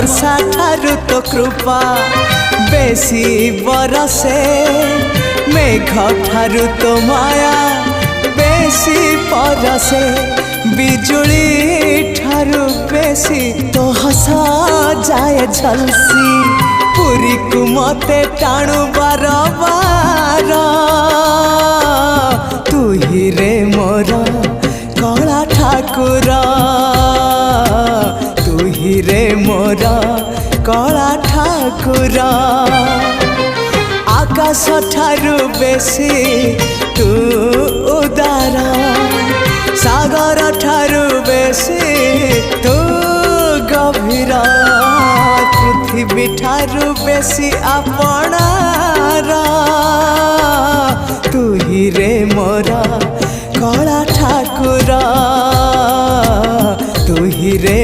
वर्षा ठारू तो कृपा बेसी बरसे मेघ ठारू तो माया बेसी परसे बिजुली ठारू बेसी तो हस जाए झलसी पुरी को मते टाणु बार बार तू ही रे मोर कला ठाकुर तू ही रे मोर कला ठाकुर आकाश ठारू बेसी तू उदार सागर ठारू बेसी तू गभीर पृथ्वी ठारू बेसी आपणार तू ही रे मोरा कला ठाकुर तू ही रे